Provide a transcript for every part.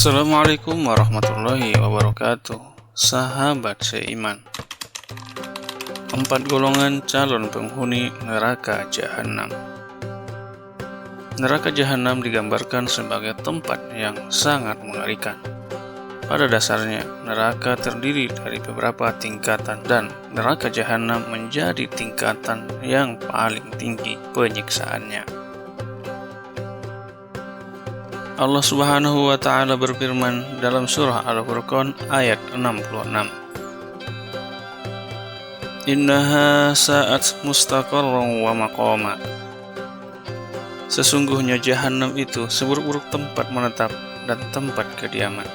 Assalamualaikum warahmatullahi wabarakatuh. Sahabat seiman, 4 golongan calon penghuni neraka jahanam. Neraka jahanam digambarkan sebagai tempat yang sangat mengerikan. Pada dasarnya, neraka terdiri dari beberapa tingkatan dan neraka jahanam menjadi tingkatan yang paling tinggi penyiksaannya. Allah Subhanahu wa Ta'ala berfirman dalam surah Al-Furqan ayat 66. Innaha sa'at mustaqarran wa maqama. Sesungguhnya jahanam itu seburuk-buruk tempat menetap dan tempat kediaman.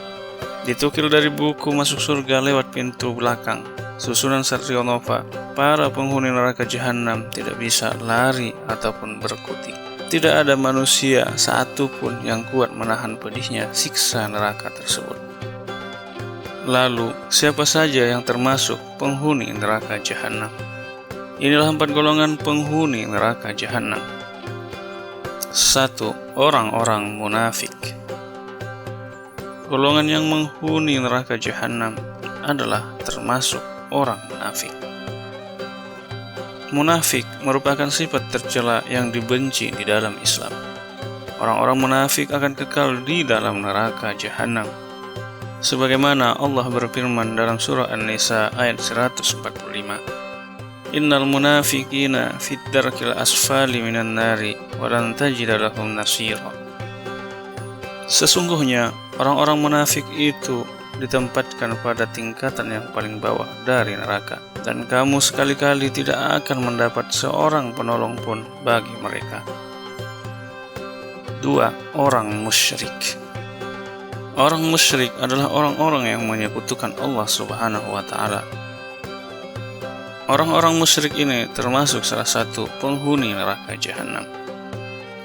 Ditukil dari buku masuk surga lewat pintu belakang, susunan Satria Nova, para penghuni neraka jahanam tidak bisa lari ataupun berkutik. Tidak ada manusia satupun yang kuat menahan pedihnya siksa neraka tersebut. Lalu, siapa saja yang termasuk penghuni neraka jahanam? Inilah 4 golongan penghuni neraka jahanam. 1. Orang-orang munafik. Golongan yang menghuni neraka jahanam adalah termasuk orang munafik. Munafik merupakan sifat tercela yang dibenci di dalam Islam. Orang-orang munafik akan kekal di dalam neraka jahanam. Sebagaimana Allah berfirman dalam surah An-Nisa ayat 145. Innal munafiqina fid darkil asfali minan nari walan tajida lahum nasira. Sesungguhnya orang-orang munafik itu ditempatkan pada tingkatan yang paling bawah dari neraka, dan kamu sekali-kali tidak akan mendapat seorang penolong pun bagi mereka. 2. Orang musyrik. Orang musyrik adalah orang-orang yang menyekutukan Allah Subhanahu wa Ta'ala. Orang-orang musyrik ini termasuk salah satu penghuni neraka jahanam.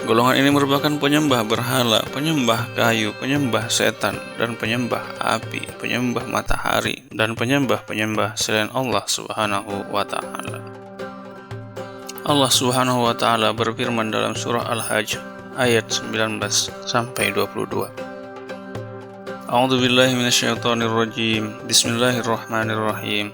Golongan ini merupakan penyembah berhala, penyembah kayu, penyembah setan, dan penyembah api, penyembah matahari, dan penyembah-penyembah selain Allah Subhanahu wa Ta'ala. Allah Subhanahu wa Ta'ala berfirman dalam surah Al-Hajj ayat 19-22. A'udzu billahi minasyaitonir rajim. Bismillahirrahmanirrahim.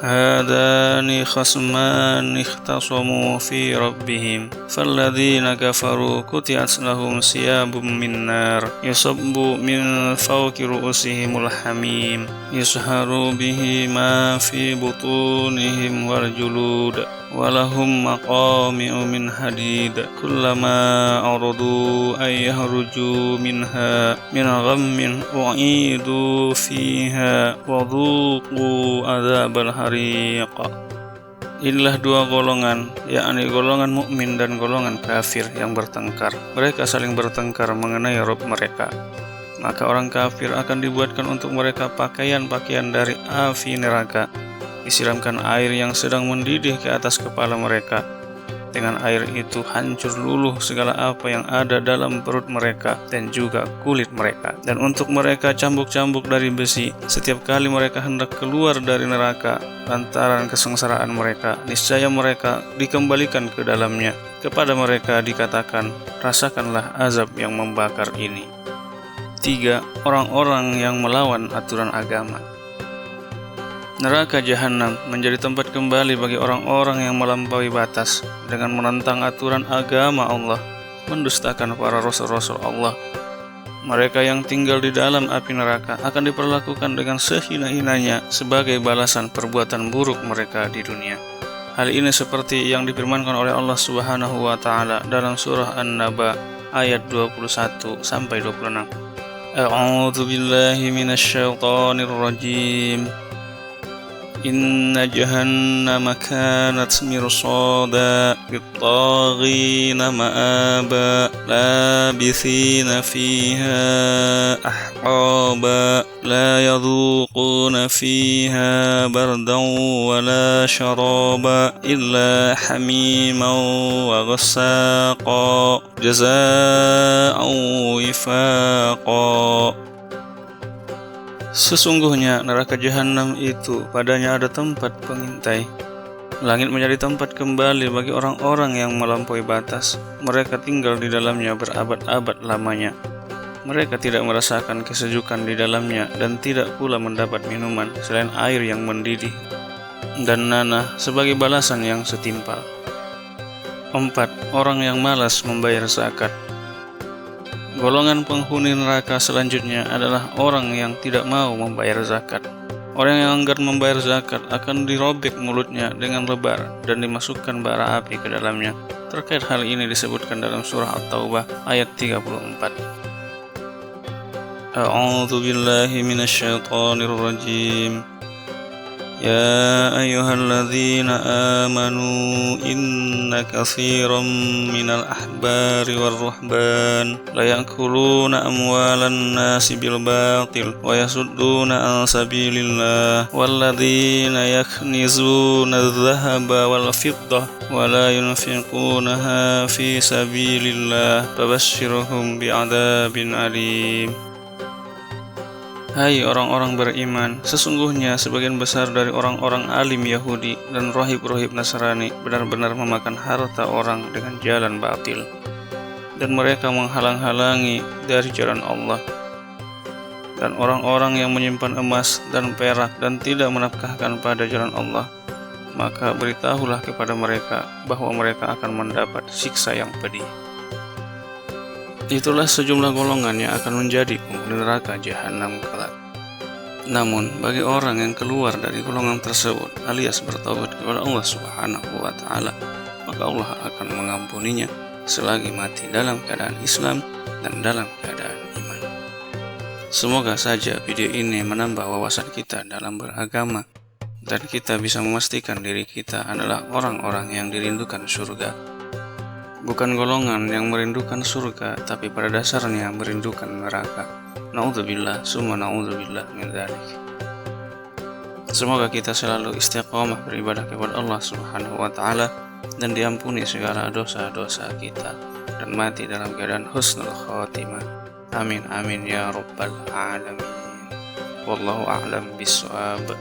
هذان خصمان اختصموا في ربهم فالذين كفروا قطعت لهم ثياب من نار يصب من فوق رؤوسهم الحميم يسحر به ما في بطونهم والجلود ولهم مقامع من حديد كلما أرادوا أن يخرجوا منها من غم أعيدوا فيها وذوقوا عذاب الحريق. Inilah 2 golongan, yakni golongan mukmin dan golongan kafir yang bertengkar. Mereka saling bertengkar mengenai Rabb mereka. Maka orang kafir akan dibuatkan untuk mereka pakaian-pakaian dari api neraka, disiramkan air yang sedang mendidih ke atas kepala mereka. Dengan air itu hancur luluh segala apa yang ada dalam perut mereka dan juga kulit mereka. Dan untuk mereka cambuk-cambuk dari besi setiap kali mereka hendak keluar dari neraka lantaran kesengsaraan mereka. Niscaya mereka dikembalikan ke dalamnya. Kepada mereka dikatakan, rasakanlah azab yang membakar ini. 3. Orang-orang yang melawan aturan agama. Neraka jahanam menjadi tempat kembali bagi orang-orang yang melampaui batas dengan menentang aturan agama Allah, mendustakan para rasul-rasul Allah. Mereka yang tinggal di dalam api neraka akan diperlakukan dengan sehina-hinanya sebagai balasan perbuatan buruk mereka di dunia. Hal ini seperti yang difirmankan oleh Allah Subhanahu wa Ta'ala dalam surah An-Naba ayat 21-26. A'udzu billahi minasyaitonir rajim. Inna jahannama kanat mirsada lit-taghina ma'aba labithina fiha ahqaba la yadhuquna fiha bardan wala syaraba illa hamiman wa ghassaqa jazaa'an wifaqa. Sesungguhnya neraka jahanam itu padanya ada tempat pengintai. Langit menjadi tempat kembali bagi orang-orang yang melampaui batas. Mereka tinggal di dalamnya berabad-abad lamanya. Mereka tidak merasakan kesejukan di dalamnya dan tidak pula mendapat minuman selain air yang mendidih dan nanah sebagai balasan yang setimpal. 4. Orang yang malas membayar zakat. Golongan penghuni neraka selanjutnya adalah orang yang tidak mau membayar zakat. Orang yang enggan membayar zakat akan dirobek mulutnya dengan lebar dan dimasukkan bara api ke dalamnya. Terkait hal ini disebutkan dalam surah At-Taubah ayat 34. A'udzu billahi minasyaitonir rajim. Ya ayyuhalladzina amanu inna katsiran minal ahbari war ruhban la ya'kuluna amwalan nasi bil batil wa yasudduna an sabilillah walladzina yaknizuna adh-dhahaba wal fiddah wa la yunfiqunaha fi sabilillah fabashshirhum bi'adzabin alim. Hai orang-orang beriman, sesungguhnya sebagian besar dari orang-orang alim Yahudi dan rohib-rohib Nasrani benar-benar memakan harta orang dengan jalan batil, dan mereka menghalang-halangi dari jalan Allah. Dan orang-orang yang menyimpan emas dan perak dan tidak menafkahkan pada jalan Allah, maka beritahulah kepada mereka bahwa mereka akan mendapat siksa yang pedih. Itulah sejumlah golongan yang akan menjadi penghuni neraka jahanam kelak. Namun, bagi orang yang keluar dari golongan tersebut alias bertaubat kepada Allah Subhanahu wa Ta'ala, maka Allah akan mengampuninya selagi mati dalam keadaan Islam dan dalam keadaan iman. Semoga saja video ini menambah wawasan kita dalam beragama dan kita bisa memastikan diri kita adalah orang-orang yang dirindukan surga. Bukan golongan yang merindukan surga, tapi pada dasarnya merindukan neraka. Na'udzubillah, summa na'udzubillah min dzalik. Semoga kita selalu istiqomah beribadah kepada Allah Subhanahu wa Ta'ala dan diampuni segala dosa-dosa kita dan mati dalam keadaan husnul khatimah. Amin amin ya rabbal alamin. Wallahu a'lam bishawab.